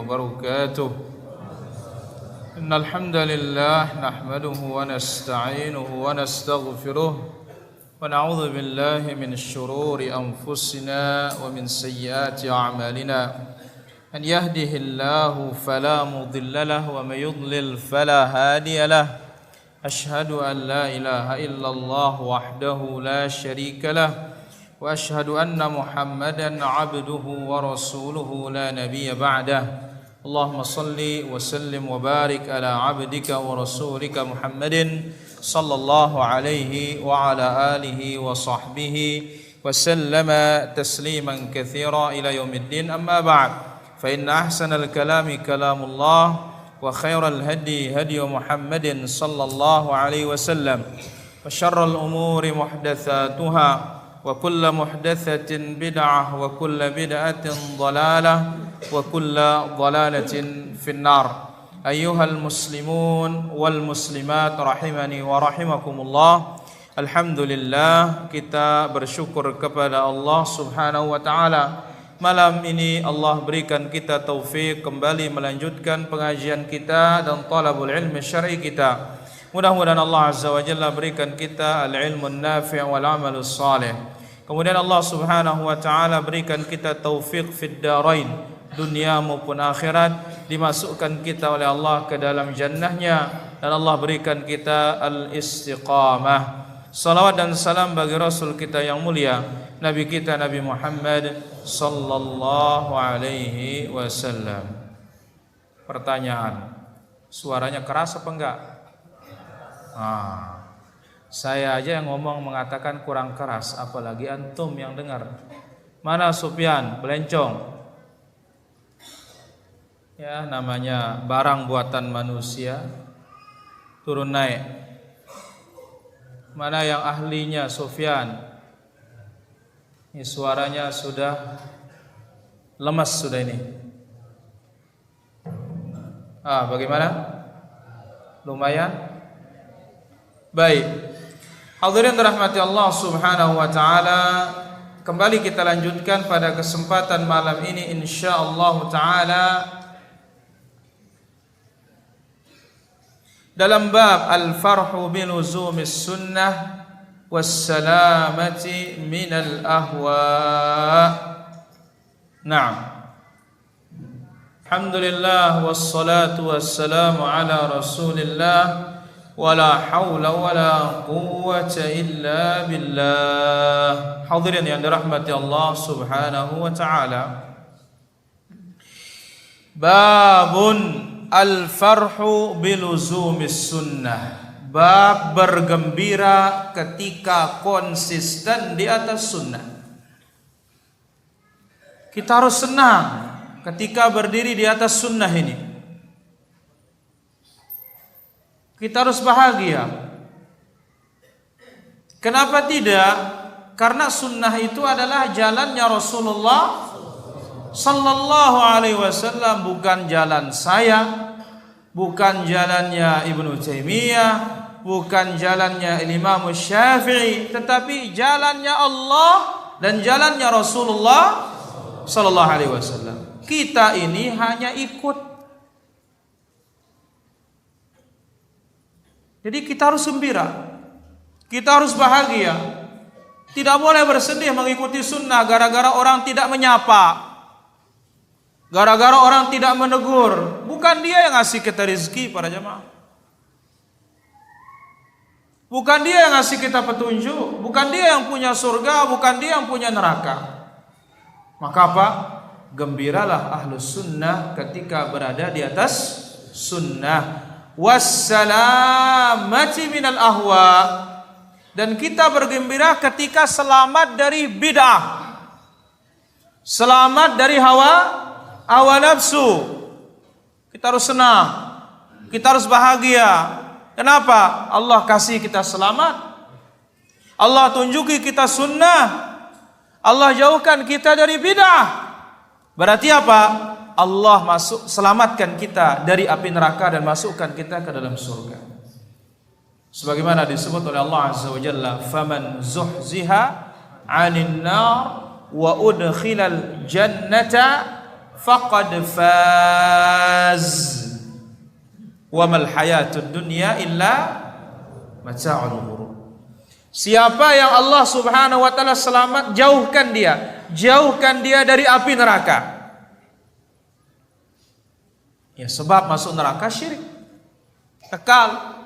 وبركاته إن الحمد لله نحمده ونستعينه ونستغفره ونعوذ بالله من شرور أنفسنا ومن سيئات أعمالنا من يهده الله فلا مضل له ومن يضلل فلا هادي له أشهد أن لا إله إلا الله وحده لا شريك له وأشهد أن محمدا عبده ورسوله لا نبي بعده اللهم صل وسلم وبارك على عبدك ورسولك محمد صلى الله عليه وعلى آله وصحبه وسلم تسليما كثيرا إلى يوم الدين أما بعد فإن أحسن الكلام كلام الله وخير الهدي هدي محمد صلى الله عليه وسلم وشر الأمور محدثاتها وكل محدثة بدعة وكل بدعة ضلالة وكل ضلالة في النار أيها المسلمون والmuslimat rahimani wa rahimakumullah. Alhamdulillah, kita bersyukur kepada Allah Subhanahu wa taala. Malam ini Allah berikan kita taufik kembali melanjutkan pengajian kita dan talabul ilmi syar'i kita. Mudah-mudahan Allah Azza wa Jalla berikan kita al-ilmu nafi' wal amalus salih. Kemudian Allah Subhanahu wa taala berikan kita taufik fid darain, dunia maupun akhirat, dimasukkan kita oleh Allah ke dalam jannahnya, dan Allah berikan kita al-istiqamah. Salawat dan salam bagi Rasul kita yang mulia, Nabi kita Nabi Muhammad sallallahu alaihi wasallam. Pertanyaan, suaranya keras apa enggak? Saya aja yang ngomong mengatakan kurang keras, apalagi antum yang dengar. Mana Sufyan, belencong? Ya, namanya barang buatan manusia, turun naik. Mana yang ahlinya, Sufyan? Ini suaranya sudah lemas sudah ini. Bagaimana? Lumayan? Baik. Hadirin dirahmati Allah Subhanahu wa taala, kembali kita lanjutkan pada kesempatan malam ini insyaallah taala dalam bab al-farhu biluzumis sunnah wassalamati minal ahwa. Naam. Alhamdulillah wassalatu wassalamu ala Rasulillah wala haula wala quwwata illa billah. Hadirin yang dirahmati Allah Subhanahu wa taala. Babun al-farhu biluzumis sunnah, bab bergembira ketika konsisten di atas sunnah. Kita harus senang ketika berdiri di atas sunnah ini. Kita harus bahagia. Kenapa tidak? Karena sunnah itu adalah jalannya Rasulullah sallallahu alaihi wasallam, bukan jalan saya, bukan jalannya Ibnu Taimiyah, bukan jalannya Imam Syafi'i, tetapi jalannya Allah dan jalannya Rasulullah sallallahu alaihi wasallam. Kita ini hanya ikut. Jadi kita harus gembira, kita harus bahagia. Tidak boleh bersedih mengikuti sunnah gara-gara orang tidak menyapa, gara-gara orang tidak menegur. Bukan dia yang ngasih kita rezeki para jemaah, bukan dia yang ngasih kita petunjuk, bukan dia yang punya surga, bukan dia yang punya neraka. Maka apa? Gembiralah ahlus sunnah ketika berada di atas sunnah. Wassalamati minal ahwa, dan kita bergembira ketika selamat dari bid'ah, selamat dari hawa nafsu. Kita harus senang, kita harus bahagia. Kenapa? Allah kasih kita selamat, Allah tunjuki kita sunnah, Allah jauhkan kita dari bid'ah. Berarti apa? Allah selamatkan kita dari api neraka dan masukkan kita ke dalam surga. Sebagaimana disebut oleh Allah Azza wa Jalla, "Faman zuhziha 'anil nar wa udkhilal jannata faqad faz. Wa mal hayatud dunya illa mata'ul ghurur. Siapa yang Allah Subhanahu wa taala selamat, jauhkan dia dari api neraka. Ya, sebab masuk neraka syirik, kekal.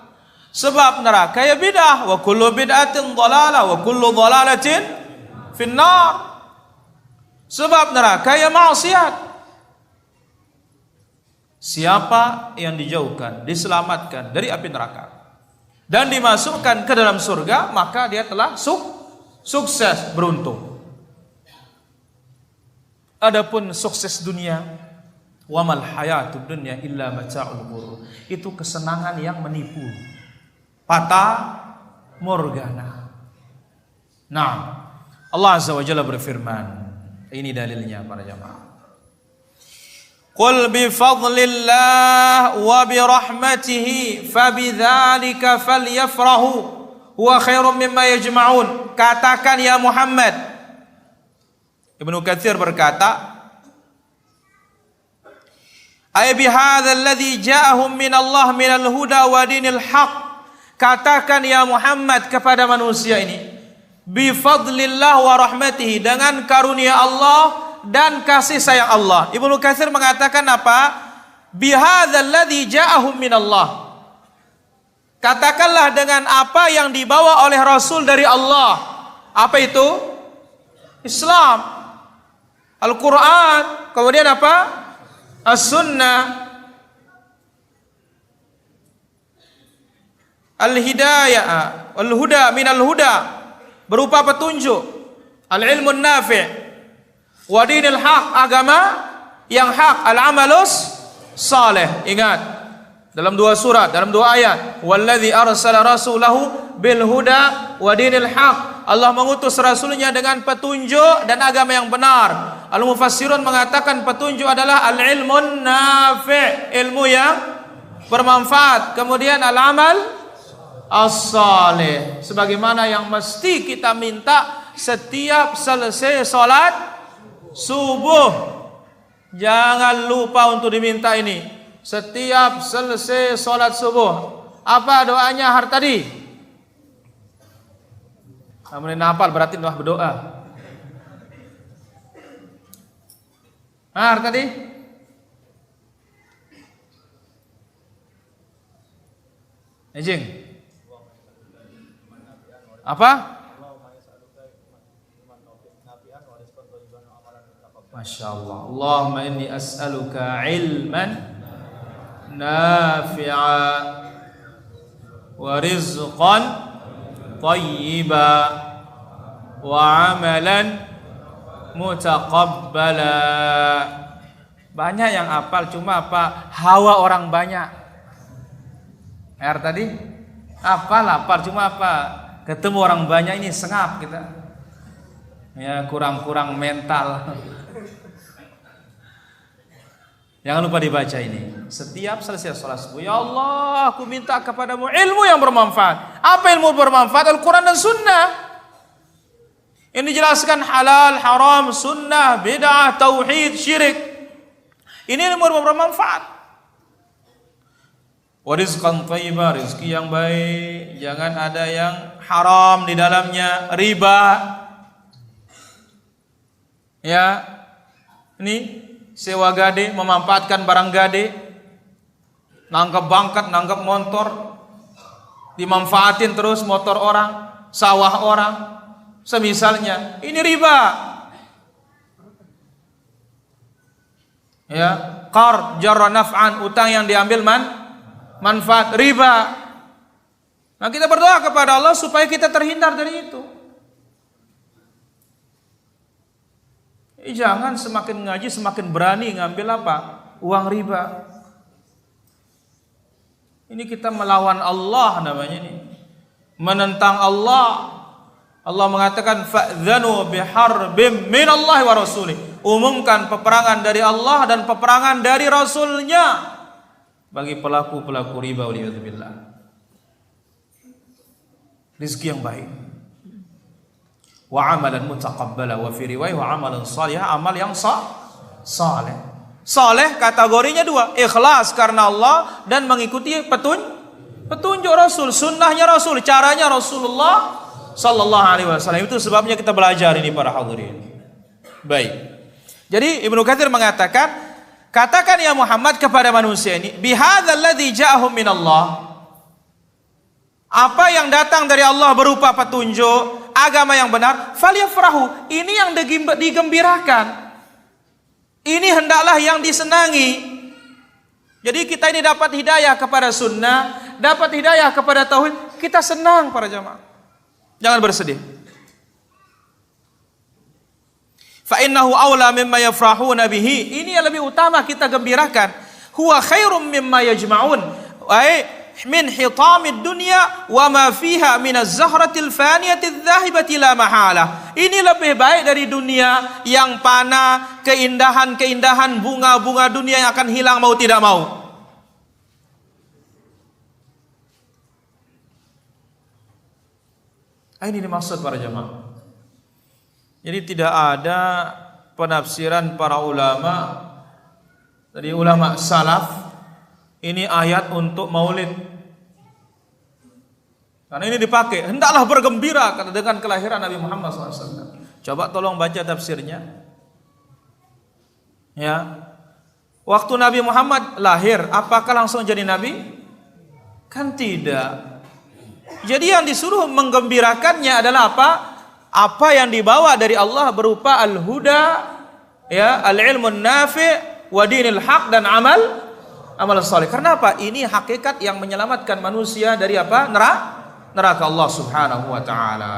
Sebab neraka ya bid'ah, wa kullu bid'atin dhalalah wa kullu dhalalatin finnar. Sebab neraka ya maksiat. Siapa yang dijauhkan, diselamatkan dari api neraka dan dimasukkan ke dalam surga, maka dia telah sukses, beruntung. Adapun sukses dunia, wamal hayatud dunya illa mata'ul ghurur, itu kesenangan yang menipu, fata morgana. Nah, Allah Azza wa Jalla berfirman, ini dalilnya para jamaah. Qul bi fadlillah wa bi rahmatihi fabidzalika falyafrahu huwa khairum mimma yajma'un. Katakan ya Muhammad. Ibnu Katsir berkata, ay bi hadzal ladzi ja'ahum min Allah minal huda wa dinil haq. Katakan ya Muhammad kepada manusia ini, bi fadlillah wa rahmatihi, dengan karunia Allah dan kasih sayang Allah. Ibnu Katsir mengatakan apa? Bihadzal ladzi ja'ahum minallah. Katakanlah dengan apa yang dibawa oleh Rasul dari Allah. Apa itu? Islam, Al-Quran, kemudian apa? As-Sunnah, Al-Hidayah, Al-Huda minal huda, berupa petunjuk, Al-ilmun nafi', wadinil haq, agama yang hak, al-amalus saleh. Ingat, dalam dua surat, dalam dua ayat, walladzi arsala rasulahu bil huda wadinil haq, Allah mengutus rasulnya dengan petunjuk dan agama yang benar. Al-mufassirun mengatakan petunjuk adalah al-ilmun nafi', ilmu yang bermanfaat, kemudian al-amal as-saleh, sebagaimana yang mesti kita minta setiap selesai salat subuh. Jangan lupa untuk diminta ini setiap selesai sholat subuh. Apa doanya hari tadi? Kamu hafal berarti doa berdoa. Hari tadi? Ejing. Apa? Masya Allah. Allahumma inni as'aluka ilman nafi'a wa rizqan tayyiba wa amalan mutaqabbala. Banyak yang hafal, cuma apa? Hawa orang banyak. Air tadi hafal, cuma apa? Ketemu orang banyak ini sengap kita. Ya, kurang mental. Jangan lupa dibaca ini setiap selesai sholat subuh. Ya Allah, aku minta kepadamu ilmu yang bermanfaat. Apa ilmu bermanfaat? Al-Quran dan Sunnah. Ini dijelaskan halal, haram, sunnah, bid'ah, tauhid, syirik. Ini ilmu yang bermanfaat. Wa rizqan thayyiba, rezeki yang baik. Jangan ada yang haram di dalamnya, riba. Ya, ini sewa gade, memanfaatkan barang gade, nangkep bangkat, nangkep motor, dimanfaatin terus motor orang, sawah orang, semisalnya. Ini riba. Ya, qard jarra naf'an, utang yang diambil manfaat, riba. Nah, kita berdoa kepada Allah supaya kita terhindar dari itu. Jangan semakin ngaji semakin berani ngambil apa? Uang riba. Ini kita melawan Allah namanya ini. Menentang Allah. Allah mengatakan fa'dzanu biharbim minallahi wa rasulih. Umumkan peperangan dari Allah dan peperangan dari Rasulnya bagi pelaku-pelaku riba waliyadzubillah. Rizki yang baik. Wa amalan mutaqabbala, wa fi riwayah wa amalan salih, amal yang saleh. Soleh kategorinya dua, ikhlas karena Allah dan mengikuti petunjuk Rasul, sunnahnya Rasul, caranya Rasulullah Sallallahu Alaihi Wasallam. Itu sebabnya kita belajar ini para hadirin. Baik. Jadi Ibnu Katsir mengatakan, katakan ya Muhammad kepada manusia ini, bihadzal ladzi ja'ahum minallah. Apa yang datang dari Allah berupa petunjuk, agama yang benar, falyafrahu. Ini yang digembirakan. Ini hendaklah yang disenangi. Jadi kita ini dapat hidayah kepada sunnah, dapat hidayah kepada tauhid, kita senang para jamaah. Jangan bersedih. Fa innahu aula mimma yafrahuna bihi. Ini yang lebih utama kita gembirakan. Huwa khairum mimma yajma'un. Min hitamid dunya wa ma fiha min az-zahratil faniyatidz dhahibati la mahala. Ini lebih baik dari dunia yang fana, keindahan-keindahan bunga-bunga dunia yang akan hilang mau tidak mau. Ini dimaksud para jamaah. Jadi tidak ada penafsiran para ulama dari ulama salaf ini ayat untuk maulid. Karena ini dipakai, hendaklah bergembira dengan kelahiran Nabi Muhammad SAW. Coba tolong baca tafsirnya. Ya, waktu Nabi Muhammad lahir, apakah langsung jadi nabi? Kan tidak. Jadi yang disuruh menggembirakannya adalah apa? Apa yang dibawa dari Allah berupa al-huda, ya, al-ilmun nafi' wa dinil haq dan amal saleh. Karena apa? Ini hakikat yang menyelamatkan manusia dari apa? Neraka Allah Subhanahu wa taala.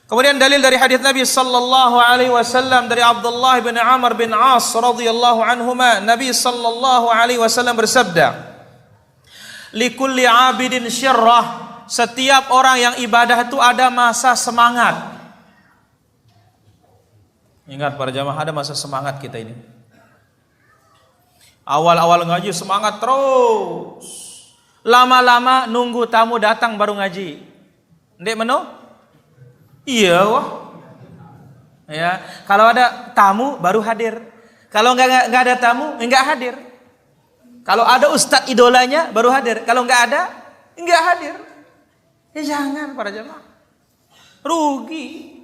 Kemudian dalil dari hadis Nabi sallallahu alaihi wasallam dari Abdullah bin Amr bin As radhiyallahu anhuma, Nabi sallallahu alaihi wasallam bersabda, "Likulli 'abidin syirrah." Setiap orang yang ibadah itu ada masa semangat. Ingat para jamaah, ada masa semangat kita ini. Awal-awal ngaji semangat terus. Lama-lama nunggu tamu datang baru ngaji. Ndek meno? Iya wah. Ya, kalau ada tamu baru hadir. Kalau enggak ada tamu enggak hadir. Kalau ada ustadz idolanya baru hadir. Kalau enggak ada enggak hadir. Ya jangan para jamaah. Rugi.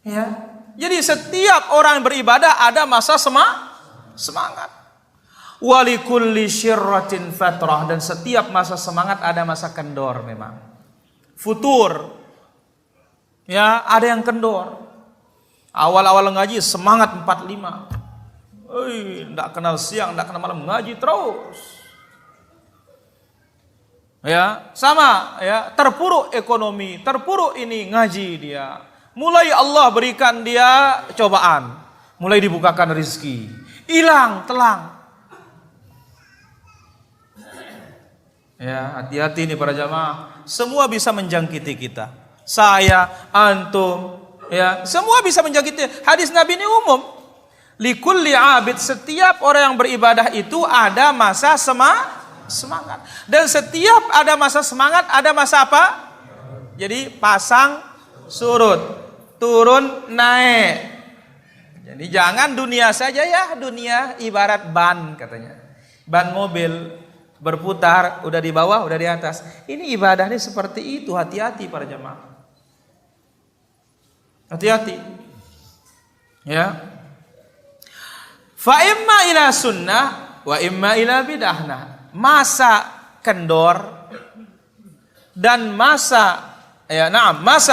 Ya. Jadi setiap orang beribadah ada masa semangat. Walikulli syirratin fatrah, dan setiap masa semangat ada masa kendor memang. Futur. Ya, ada yang kendor. Awal-awal ngaji semangat 45. Enggak kenal siang, enggak kenal malam, ngaji terus. Ya, sama ya, terpuruk ekonomi, terpuruk ini, ngaji dia. Mulai Allah berikan dia cobaan, mulai dibukakan rezeki, hilang, telang. Ya, hati-hati nih para jamaah. Semua bisa menjangkiti kita. Saya, antum, ya, semua bisa menjangkiti. Hadis Nabi ini umum. Likulli 'abid, setiap orang yang beribadah itu ada masa semangat. Dan setiap ada masa semangat, ada masa apa? Jadi pasang surut, turun naik. Jadi jangan dunia saja ya, dunia ibarat ban katanya. Ban mobil berputar, udah di bawah, udah di atas. Ini ibadah ini seperti itu, hati-hati para jamaah. Hati-hati. Ya. Fa imma ila sunnah wa imma ila bid'ah. Masa kendor dan masa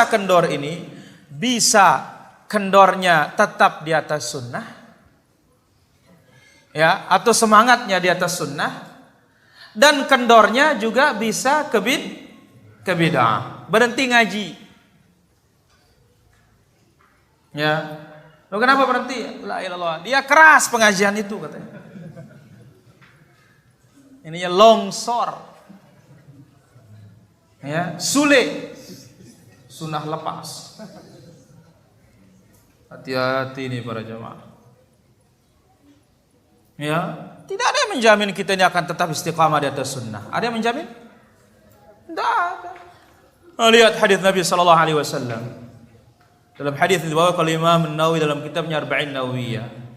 kendor ini bisa kendornya tetap di atas sunnah, ya, atau semangatnya di atas sunnah, dan kendornya juga bisa ke bid'ah, berhenti ngaji. Ya, lo kenapa berhenti? La ilallah, dia keras pengajian itu katanya. Ininya longsor, ya, sulit, sunnah lepas. Hati-hati nih para jamaah. Ya, tidak ada yang menjamin kita ini akan tetap istiqamah di atas sunnah. Ada yang menjamin? Tidak ada. Lihat hadis Nabi Sallallahu Alaihi Wasallam. Dalam hadis yang dibawa oleh Imam Nawawi dalam kitabnya Arba'in Nawawiyah.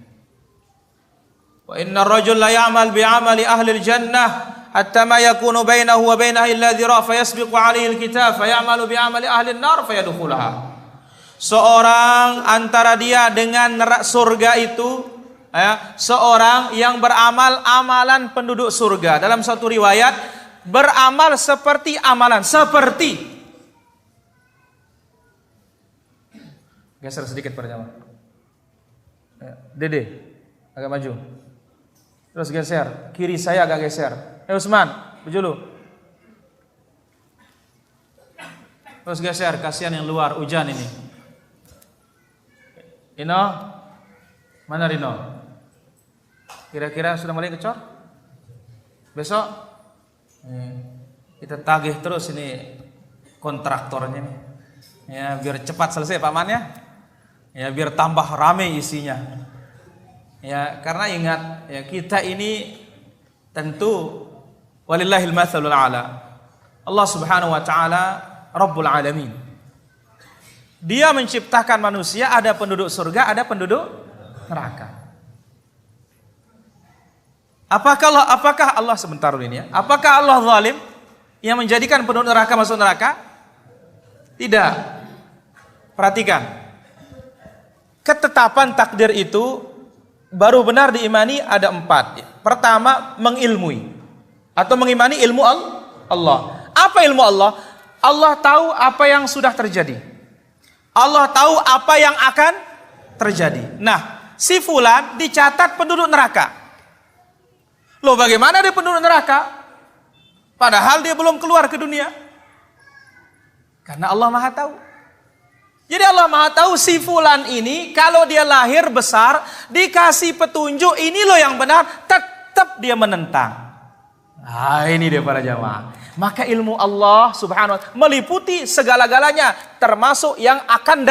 Wa innar rajul la ya'mal bi'amali ahli al-jannah hatta ma yakunu bainahu wa bainaha illa dhira' fayasbiqu 'alaihi al-kitab fayamalu bi'amali ahli an-nar fayadkhulaha. Seorang antara dia dengan surga itu, ya, seorang yang beramal amalan penduduk surga. Dalam satu riwayat, beramal seperti amalan, seperti. Geser sedikit pada jamaah. Dede, agak maju. Terus geser, kiri saya agak geser. Usman, maju. Terus geser, kasihan yang luar, hujan ini. Rino, mana Rino? Kira-kira sudah mulai kecor? Besok kita tagih terus ini kontraktornya nih. Ya biar cepat selesai Pak Man ya. Ya biar tambah rame isinya. Ya karena ingat ya kita ini tentu walillahil matsalul a'la. Allah Subhanahu wa taala Rabbul alamin. Dia menciptakan manusia, ada penduduk surga, ada penduduk neraka. Apakah Allah sebentar ini ya? Apakah Allah zalim yang menjadikan penduduk neraka masuk neraka? Tidak. Perhatikan. Ketetapan takdir itu baru benar diimani ada 4. Pertama, mengilmui atau mengimani ilmu Allah. Apa ilmu Allah? Allah tahu apa yang sudah terjadi. Allah tahu apa yang akan terjadi. Nah, si fulan dicatat penduduk neraka. Loh, bagaimana dia penduduk neraka? Padahal dia belum keluar ke dunia. Karena Allah Maha tahu. Jadi Allah Maha tahu si fulan ini kalau dia lahir besar, dikasih petunjuk ini loh yang benar, tetap dia menentang. Nah, ini dia para jamaah. Maka ilmu Allah Subhanahu wa ta'ala meliputi segala-galanya, termasuk yang akan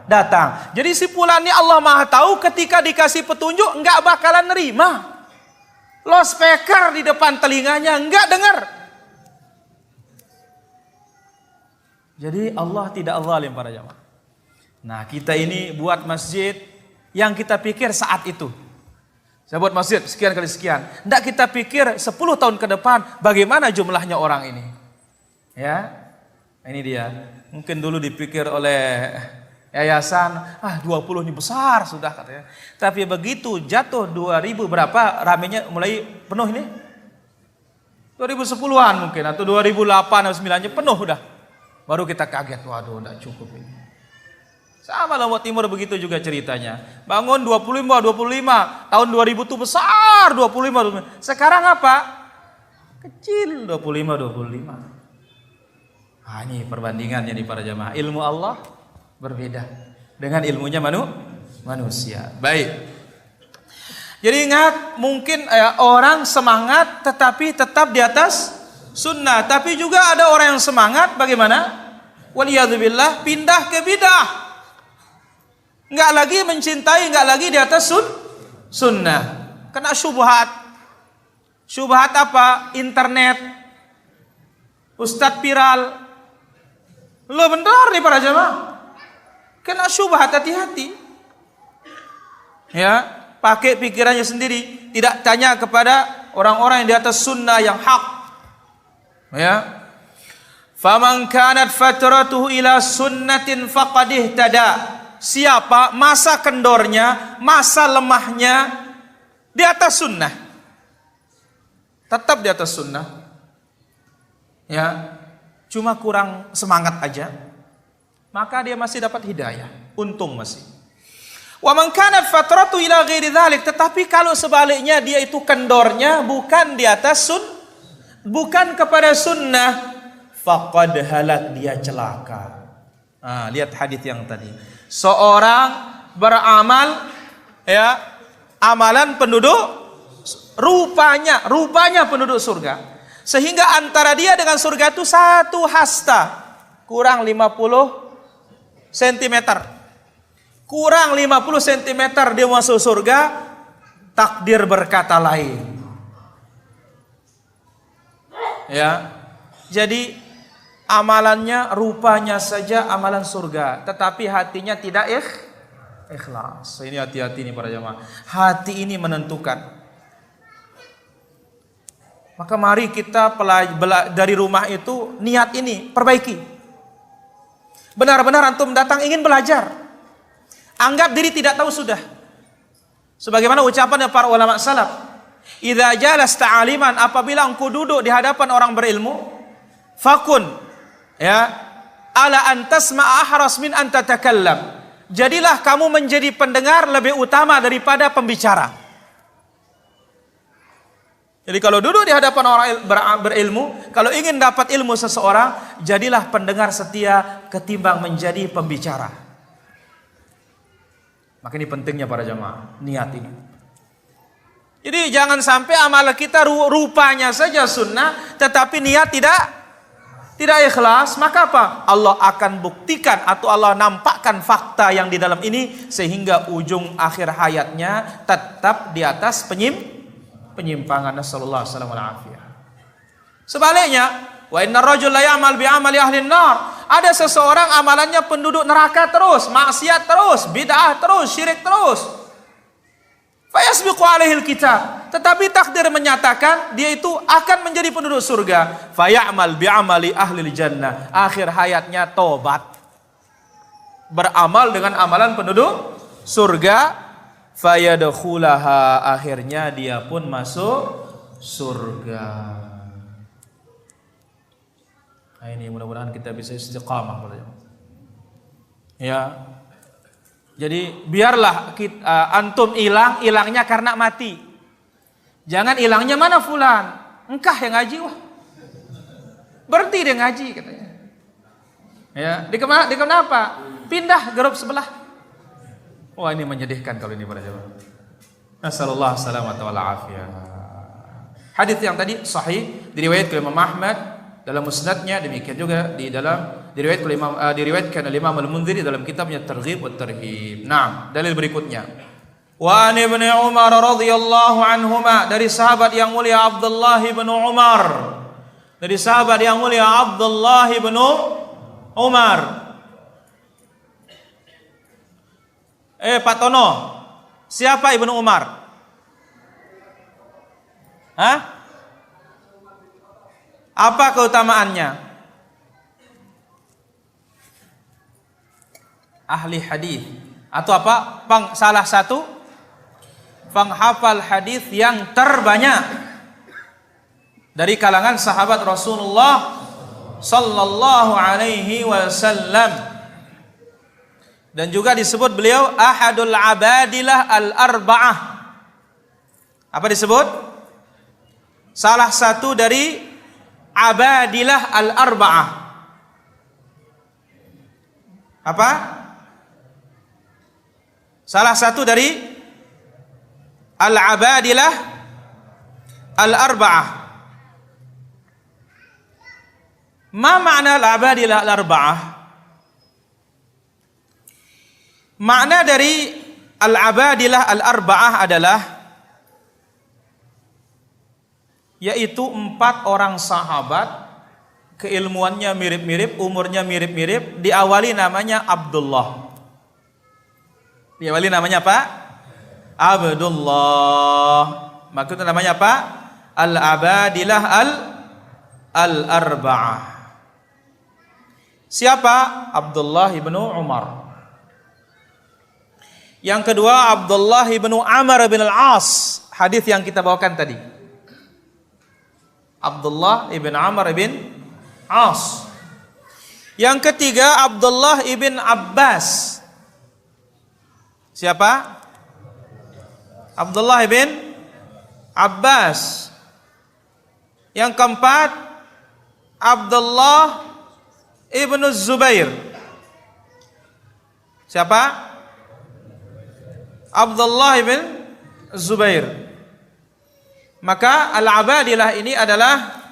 datang. Jadi si fulan ini Allah Maha tahu ketika dikasih petunjuk enggak bakalan nerima. Loudspeaker di depan telinganya enggak dengar. Jadi Allah tidak zalim para jamaah. Nah, kita ini buat masjid yang kita pikir saat itu. Saya buat masjid sekian kali sekian. Tidak kita pikir 10 tahun ke depan bagaimana jumlahnya orang ini. Ya, ini dia. Mungkin dulu dipikir oleh yayasan, 20 ini besar sudah katanya. Tapi begitu jatuh 2000 berapa ramenya mulai penuh ini? 2010-an mungkin atau 2008 atau 2009-nya penuh udah. Baru kita kaget, waduh udah cukup ini. Sama Lombok Timur begitu juga ceritanya. Bangun 25, tahun 2000 itu besar 25. Sekarang apa? Kecil 25. Nah, ini perbandingannya nih para jamaah. Ilmu Allah berbeda dengan ilmunya manusia. Baik. Jadi ingat, mungkin orang semangat tetapi tetap di atas sunnah. Tapi juga ada orang yang semangat bagaimana? Waliyadzubillah pindah ke bidah. Enggak lagi mencintai, enggak lagi di atas sunnah. Kena syubhat. Syubhat apa? Internet. Ustadz viral. Lo benar nih para jamaah. Kena syubhat, hati-hati. Ya, pakai pikirannya sendiri. Tidak tanya kepada orang-orang yang di atas sunnah yang hak. Ya. Faman kanat fatratuhu ila sunnatin faqad ihtada. Siapa masa kendornya, masa lemahnya di atas sunnah, tetap di atas sunnah, ya, cuma kurang semangat aja, maka dia masih dapat hidayah, untung masih. Wa man kanat fatratu ila ghairi dzalik, tetapi kalau sebaliknya dia itu kendornya bukan di atas bukan kepada sunnah, faqad halak, dia celaka. Lihat hadis yang tadi. Seorang beramal ya amalan penduduk rupanya penduduk surga, sehingga antara dia dengan surga itu 1 hasta, kurang 50 cm. Kurang 50 cm dia masuk surga, takdir berkata lain. Ya. Jadi amalannya rupanya saja amalan surga, tetapi hatinya tidak ikhlas. Ini hati-hati nih para jamaah. Hati ini menentukan. Maka mari kita dari rumah itu niat ini perbaiki. Benar-benar antum datang ingin belajar. Anggap diri tidak tahu sudah. Sebagaimana ucapan para ulama salaf, "Idza jalasta 'aliman," apabila engkau duduk di hadapan orang berilmu, fakun ya ala an tasma'a ahras min an tatakallam. Jadilah kamu menjadi pendengar lebih utama daripada pembicara. Jadi kalau duduk di hadapan orang berilmu, kalau ingin dapat ilmu seseorang, jadilah pendengar setia ketimbang menjadi pembicara. Maka ini pentingnya para jamaah, niat ini. Jadi jangan sampai amal kita rupanya saja sunnah, tetapi niat tidak ikhlas. Maka apa? Allah akan buktikan atau Allah nampakkan fakta yang di dalam ini, sehingga ujung akhir hayatnya tetap di atas penyimpangan. Nasallallahu alaihi wasallam. Sebaliknya, wa innar rajul la ya'mal bi amali ahli nar. Ada seseorang amalannya penduduk neraka terus, maksiat terus, bid'ah terus, syirik terus. Fayasbiqu alaihil kitab. Tetapi takdir menyatakan dia itu akan menjadi penduduk surga. Faya'mal bi amali ahli jannah. Akhir hayatnya tobat, beramal dengan amalan penduduk surga. Fayadkhulaha, akhirnya dia pun masuk surga. Nah, ini mudah-mudahan kita bisa istiqamah. Ya. Jadi biarlah antum hilangnya karena mati. Jangan hilangnya mana fulan, engkah yang ngaji, wah berhenti dia ngaji katanya. Ya, di kenapa? Pindah grup sebelah. Wah, ini menyedihkan kalau ini para jemaah. Nasallallahu salamata wal afiyah. Hadis yang tadi sahih diriwayatkan oleh Imam Ahmad dalam musnadnya, demikian juga diriwayatkan oleh Imam Al-Munziri dalam kitabnya Targhib wa Tarhib. Nah, dalil berikutnya. Wa an Ibnu Umar radhiyallahu anhuma, dari sahabat yang mulia Abdullah bin Umar. Dari sahabat yang mulia Abdullah bin Umar. Pak Tono, siapa Ibnu Umar? Hah? Apa keutamaannya? Ahli hadis atau apa? Salah satu penghafal hadis yang terbanyak dari kalangan sahabat Rasulullah sallallahu alaihi wasallam. Dan juga disebut beliau ahadul abadilah al-arba'ah. Apa disebut? Salah satu dari abadilah al-arba'ah. Apa? Salah satu dari al-abadilah al-arba'ah. Ma makna al-abadilah al-arba'ah? Makna dari al-abadilah al-arba'ah adalah yaitu 4 orang sahabat, keilmuannya mirip-mirip, umurnya mirip-mirip, diawali namanya Abdullah. Diawali namanya apa? Abdullah. Maksudnya namanya apa? Al-abadilah al-arba'ah. Siapa? Abdullah bin Umar. Yang kedua Abdullah bin Amr bin al-As, hadis yang kita bawakan tadi. Abdullah ibn Amr bin As. Yang ketiga Abdullah ibn Abbas. Siapa? Abdullah ibn Abbas. Yang keempat Abdullah ibn Zubair. Siapa? Abdullah ibn Zubair. Maka al-abadilah ini adalah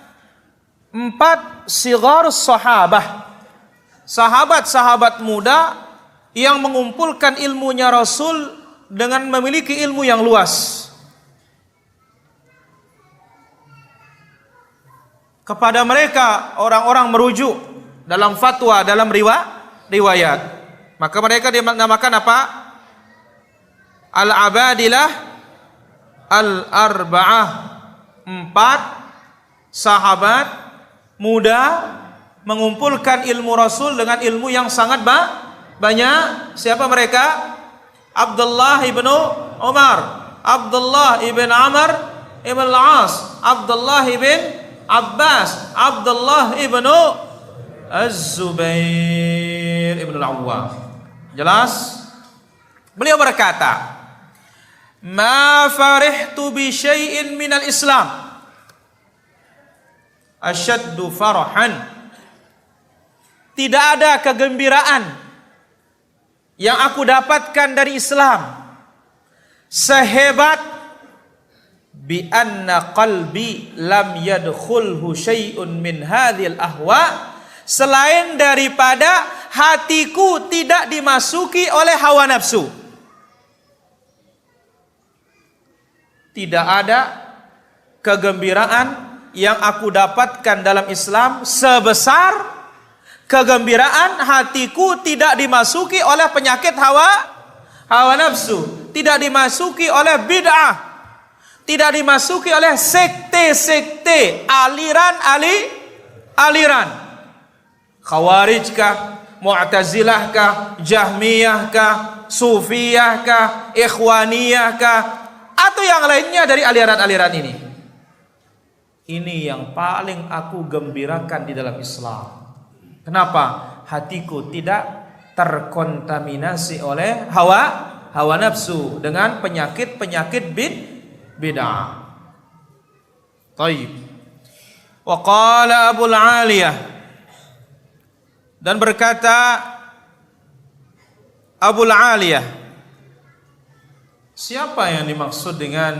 4 sigar sahabah, sahabat-sahabat muda yang mengumpulkan ilmunya Rasul dengan memiliki ilmu yang luas. Kepada mereka orang-orang merujuk dalam fatwa, dalam riwayat. Maka mereka dinamakan apa? Al-abadilah al-arba'ah, 4 sahabat muda mengumpulkan ilmu Rasul dengan ilmu yang sangat banyak. Siapa mereka? Abdullah ibnu Umar, Abdullah ibn Amr ibn al-As, Abdullah ibn Abbas, Abdullah ibnu Az-Zubair ibn al-Awwam. Jelas? Beliau berkata, "Ma farihtu bi syai'in minal Islam asyaddu farahan." Tidak ada kegembiraan yang aku dapatkan dari Islam sehebat bi anna qalbi lam yadkhulhu syai'un min hadhil ahwa, selain daripada hatiku tidak dimasuki oleh hawa nafsu. Tidak ada kegembiraan yang aku dapatkan dalam Islam sebesar kegembiraan hatiku tidak dimasuki oleh penyakit hawa nafsu, tidak dimasuki oleh bid'ah, tidak dimasuki oleh sekte-sekte, aliran Khawarij kah, Mu'tazilah kah, Jahmiyah kah, Sufiyah kah, Ikhwaniyah kah, atau yang lainnya dari aliran-aliran ini. Ini yang paling aku gembirakan di dalam Islam. Kenapa? Hatiku tidak terkontaminasi oleh hawa nafsu dengan penyakit bid'ah. Taib. Wa qala Abul Aliyah, dan berkata Abul Aliyah. Siapa yang dimaksud dengan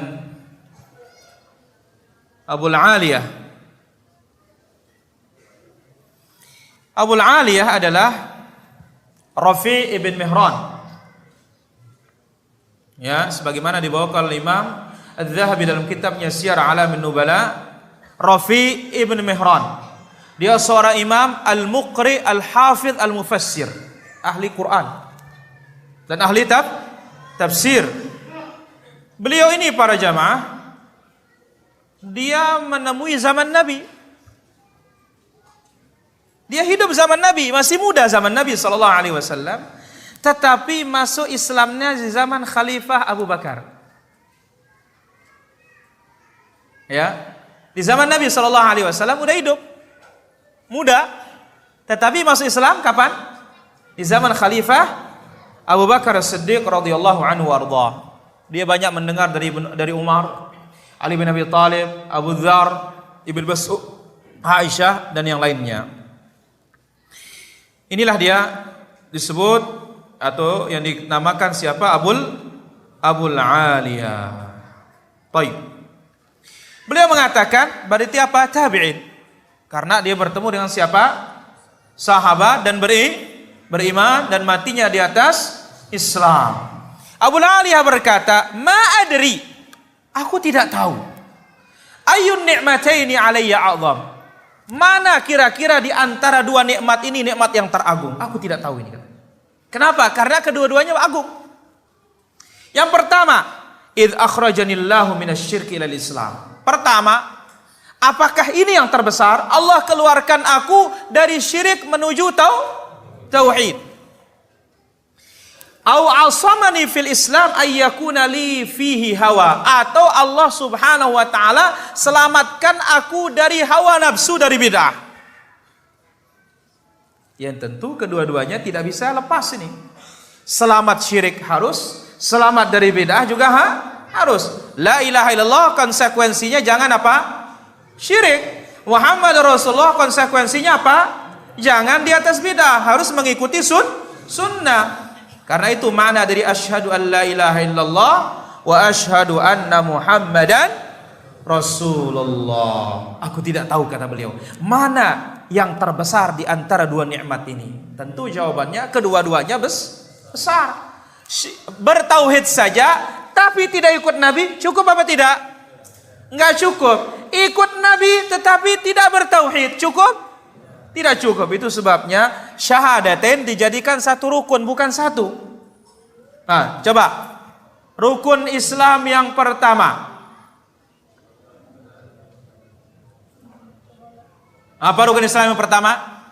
Abul Aliyah? Abul Aliyah adalah Rafi' ibn Mihran. Ya, sebagaimana dibawakan oleh Imam Az-Zahabi dalam kitabnya Siyar A'lamin Nubala, Rafi' ibn Mihran. Dia seorang imam al-muqri, al-hafidh, al-mufassir, ahli Quran dan ahli tafsir. Beliau ini para jamaah, dia menemui zaman Nabi. Dia hidup zaman Nabi, masih muda zaman Nabi sallallahu alaihi wasallam, tetapi masuk Islamnya di zaman Khalifah Abu Bakar. Ya, di zaman Nabi sallallahu alaihi wasallam udah hidup, muda, tetapi masuk Islam kapan? Di zaman Khalifah Abu Bakar As-Siddiq radhiyallahu anhu warḍah. Dia banyak mendengar dari Umar, Ali bin Abi Thalib, Abu Dzar, Ibnu Mas'ud, Aisyah dan yang lainnya. Inilah dia disebut atau yang dinamakan siapa? Abul Aliyah. Baik. Beliau mengatakan berarti apa? Tabi'in. Karena dia bertemu dengan siapa? Sahabat dan beriman dan matinya di atas Islam. Abul Aliyah berkata, "Ma adri." Aku tidak tahu. Ayun ni'mataini alayya a'zam. Mana kira-kira di antara dua nikmat ini nikmat yang teragung? Aku tidak tahu ini. Kenapa? Karena kedua-duanya agung. Yang pertama, idz akhrajanillahu minasyirki ilal Islam. Pertama, apakah ini yang terbesar? Allah keluarkan aku dari syirik menuju tauhid. Au asamani fil Islam ayyakuna li fihi hawa, atau Allah Subhanahu wa taala selamatkan aku dari hawa nafsu, dari bid'ah. Yang tentu kedua-duanya tidak bisa lepas ini. Selamat syirik harus, selamat dari bid'ah juga harus. La ilaha illallah konsekuensinya jangan apa? Syirik. Muhammad Rasulullah konsekuensinya apa? Jangan di atas bid'ah, harus mengikuti sunnah. Karena itu makna dari asyhadu an la ilaha illallah wa asyhadu anna Muhammadan Rasulullah. Aku tidak tahu, kata beliau, mana yang terbesar di antara dua nikmat ini. Tentu jawabannya kedua-duanya besar. Bertauhid saja tapi tidak ikut Nabi, cukup apa tidak? Enggak cukup. Ikut Nabi tetapi tidak bertauhid, cukup? Tidak cukup. Itu sebabnya syahadatain dijadikan satu rukun, bukan satu. Nah, coba rukun Islam yang pertama. Apa rukun Islam yang pertama?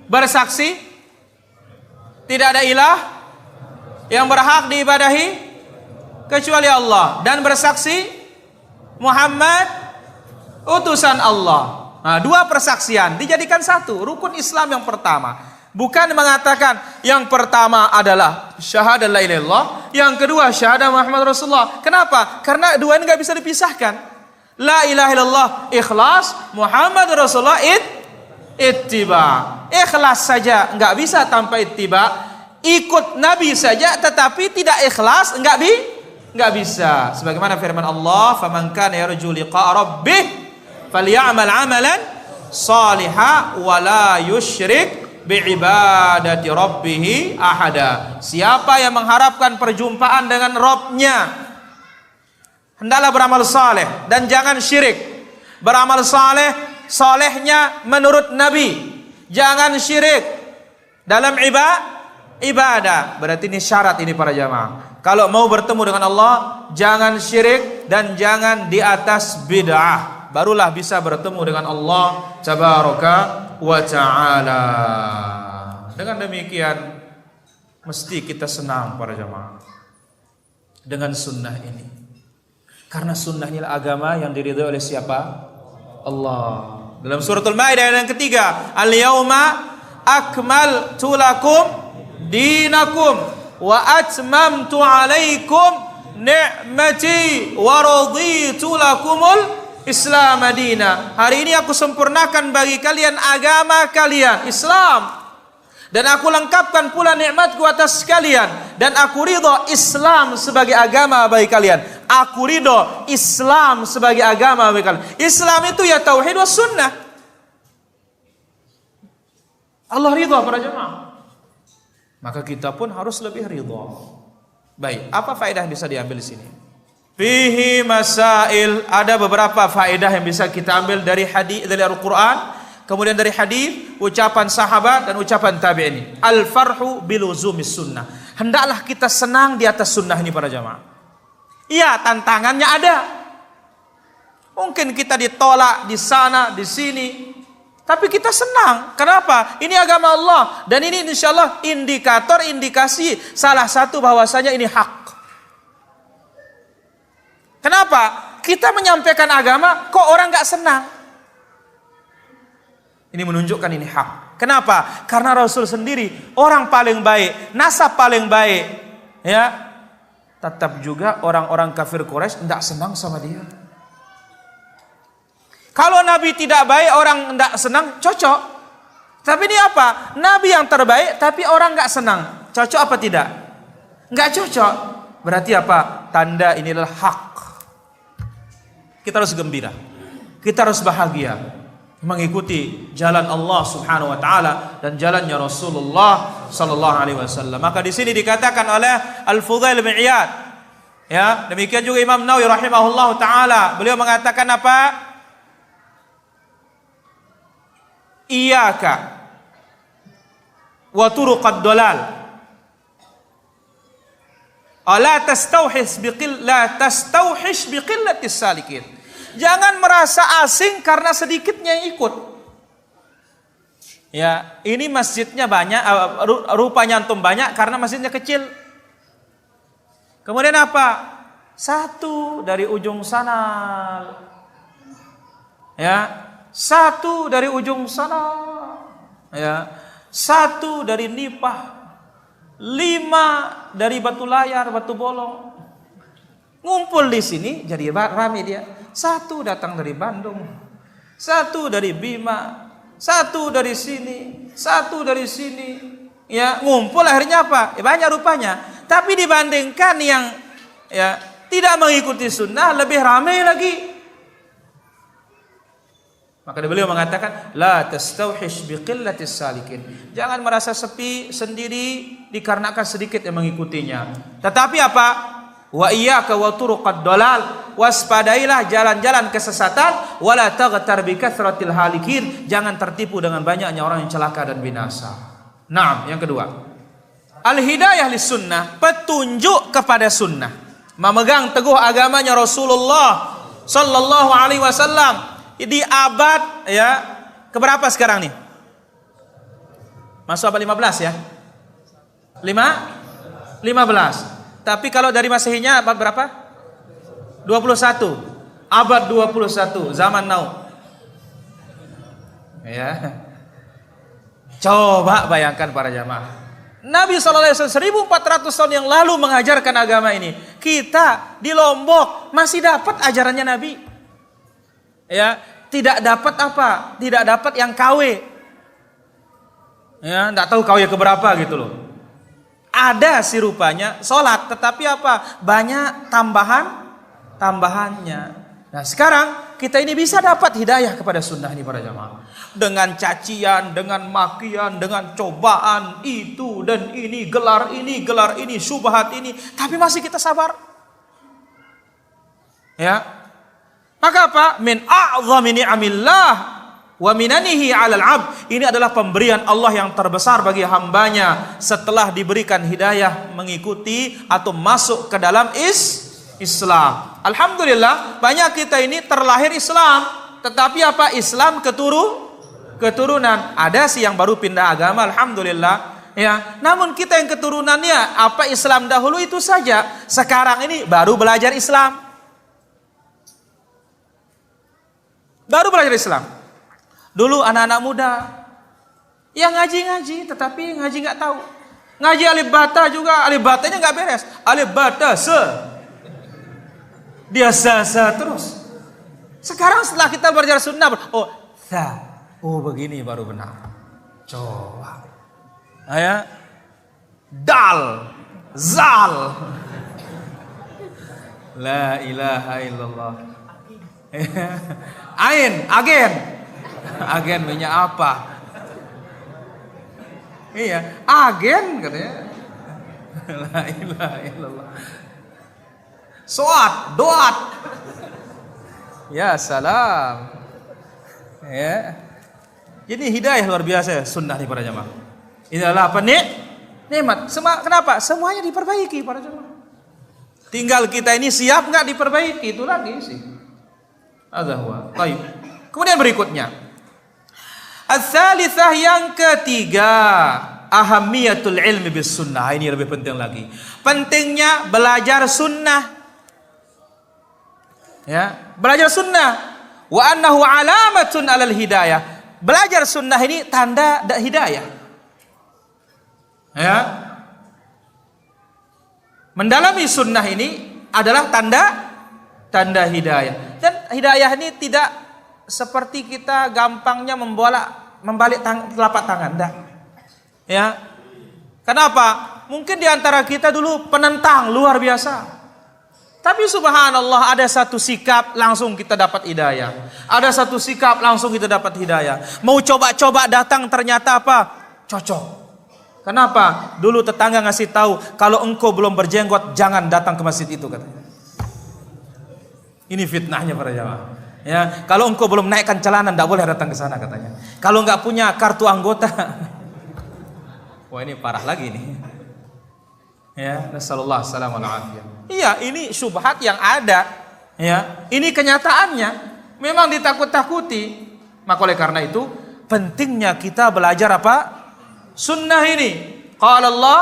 Bersaksi tidak ada ilah yang berhak diibadahi kecuali Allah, dan bersaksi Muhammad utusan Allah. Nah, dua persaksian dijadikan satu, rukun Islam yang pertama. Bukan mengatakan yang pertama adalah syahadat la ilaha illallah, yang kedua syahadat Muhammad Rasulullah. Kenapa? Karena dua ini nggak bisa dipisahkan. La ilaha illallah ikhlas, Muhammad Rasulullah ittiba. Ikhlas saja nggak bisa tanpa ittiba. Ikut Nabi saja tetapi tidak ikhlas nggak bisa. Sebagaimana firman Allah, "Faman kana yarju liqa'a rabbih falyamal 'amalan shalihan wa la yusyrik bi'ibadati rabbih ahada." Siapa yang mengharapkan perjumpaan dengan Rabb-nya, hendaklah beramal saleh dan jangan syirik. Beramal saleh, salehnya menurut Nabi. Jangan syirik dalam ibadah. Berarti ini syarat ini para jamaah. Kalau mau bertemu dengan Allah, jangan syirik dan jangan di atas bid'ah. Barulah bisa bertemu dengan Allah tabaraka wa ta'ala. Dengan demikian mesti kita senang para jamaah dengan sunnah ini, karena sunnah inilah agama yang diridhai oleh siapa? Allah. Dalam suratul Maidah yang ketiga, al-yauma akmaltu lakum dinakum wa atmamtu alaikum ni'mati wa raditu lakumul Islam Madinah. Hari ini aku sempurnakan bagi kalian agama kalian, Islam. Dan aku lengkapkan pula nikmatku atas kalian. Dan aku ridho Islam sebagai agama bagi kalian. Aku ridho Islam sebagai agama bagi kalian. Islam itu ya tauhid was sunnah. Allah ridho para jemaah. Maka kita pun harus lebih ridho. Baik, apa faedah yang bisa diambil di sini? Fihi masail, ada beberapa faedah yang bisa kita ambil dari hadis, dari Al-Qur'an, kemudian dari hadis, ucapan sahabat dan ucapan tabi'in. Al-farhu biluzumis sunnah. Hendaklah kita senang di atas sunnah ini para jamaah. Iya, tantangannya ada. Mungkin kita ditolak di sana, di sini, tapi kita senang. Kenapa? Ini agama Allah dan ini insyaallah indikator, indikasi salah satu bahwasanya ini hak. Kenapa? Kita menyampaikan agama, kok orang gak senang? Ini menunjukkan ini hak. Kenapa? Karena Rasul sendiri, orang paling baik, nasab paling baik, ya, tetap juga orang-orang kafir Quraisy tidak senang sama dia. Kalau Nabi tidak baik, orang tidak senang, cocok. Tapi ini apa? Nabi yang terbaik, tapi orang gak senang. Cocok apa tidak? Gak cocok. Berarti apa? Tanda inilah hak. Kita harus gembira, kita harus bahagia mengikuti jalan Allah Subhanahu wa taala dan jalannya Rasulullah sallallahu alaihi wasallam. Maka di sini dikatakan oleh Al-Fudail bin Iyad, ya, demikian juga Imam Nawawi rahimahullah taala, beliau mengatakan apa? Iyyaka wa turuqad dalal. La tastauhish biqillatis salikin. Jangan merasa asing karena sedikitnya yang ikut. Ya, ini masjidnya banyak, rupanya antum banyak karena masjidnya kecil. Kemudian apa? Satu dari ujung sana. Ya, satu dari ujung sana. Ya, satu dari Nipah. 5 dari Batu Layar, Batu Bolong. Ngumpul di sini jadi ramai dia. Satu datang dari Bandung, satu dari Bima, satu dari sini, satu dari sini. Ya, ngumpul akhirnya apa? Ya, banyak rupanya. Tapi dibandingkan yang ya tidak mengikuti sunnah lebih ramai lagi. Maka beliau mengatakan, la tastauhish biqillatis salikin. Jangan merasa sepi sendiri dikarenakan sedikit yang mengikutinya. Tetapi apa? Wa iyyaka wa turuqad dalal. Waspadailah jalan-jalan kesesatan. Wala taghtar bi kathratil halikin. Jangan tertipu dengan banyaknya orang yang celaka dan binasa. Naam, yang kedua. Al-hidayah lis sunnah, petunjuk kepada sunnah. Memegang teguh agamanya Rasulullah sallallahu alaihi wasallam. di abad ya keberapa sekarang nih? Masuk abad 15 ya? 15. Tapi kalau dari Masehinya abad berapa? 21. Abad 21 zaman now. Ya. Coba bayangkan para jamaah. Nabi SAW 1400 tahun yang lalu mengajarkan agama ini. Kita di Lombok masih dapat ajarannya Nabi. Ya, tidak dapat apa? Tidak dapat yang KW. Ya, enggak tahu KW keberapa gitu loh. Ada sih rupanya salat, tetapi apa? Banyak tambahannya. Nah, sekarang kita ini bisa dapat hidayah kepada sunnah ini para jamaah. Dengan cacian, dengan makian, dengan cobaan itu dan ini, gelar ini, syubhat ini, tapi masih kita sabar. Ya. Maka apa? Min a'zami ni'amillah wa minanihi 'alal 'abd. Ini adalah pemberian Allah yang terbesar bagi hambanya setelah diberikan hidayah mengikuti atau masuk ke dalam Islam. Alhamdulillah banyak kita ini terlahir Islam, tetapi apa? Islam keturunan. Ada sih yang baru pindah agama, alhamdulillah. Ya, namun kita yang keturunannya apa Islam dahulu itu saja. Sekarang ini baru belajar Islam. Baru belajar Islam. Dulu anak-anak muda yang ngaji, tetapi ngaji nggak tahu. Ngaji alif bata juga, alif batanya nggak beres. Alif bata dia sa terus. Sekarang setelah kita belajar sunnah, begini baru benar. Coba. Ya. Dal, zal. La ilaha illallah. Agen minyak apa? Iya, agen katanya. La ilaha illallah. Doat. Ya salam. Ya. Jadi hidayah luar biasa sunnah nih para jamaah. Ini adalah apa nih? Nikmat. Kenapa? Semuanya diperbaiki para jamaah. Tinggal kita ini siap nggak diperbaiki, itu lagi sih. Azza Baik. Kemudian berikutnya. Ats-tsalitsah yang ketiga, ahamiyatul ilmi bis sunnah. Ini lebih penting lagi. Pentingnya belajar sunnah. Ya, belajar sunnah. Wa annahu alamatun alal hidayah. Belajar sunnah ini tanda hidayah. Ya. Mendalami sunnah ini adalah tanda hidayah. Dan hidayah ini tidak seperti kita gampangnya membalik telapak tangan, enggak. Ya. Kenapa? Mungkin di antara kita dulu penentang luar biasa. Tapi subhanallah ada satu sikap langsung kita dapat hidayah. Ada satu sikap langsung kita dapat hidayah. Mau coba-coba datang ternyata apa? Cocok. Kenapa? Dulu tetangga ngasih tahu, kalau engkau belum berjenggot jangan datang ke masjid itu katanya. Ini fitnahnya para jamaah. Ya, kalau engkau belum naikkan celana enggak boleh datang ke sana katanya. Kalau enggak punya kartu anggota. Wah, ini parah lagi nih. Ya, nasallallahu alaihi wasallam. Iya, ini syubhat yang ada. Ya, ini kenyataannya. Memang ditakut-takuti. Maka oleh karena itu pentingnya kita belajar apa? Sunnah ini. Qala Allah,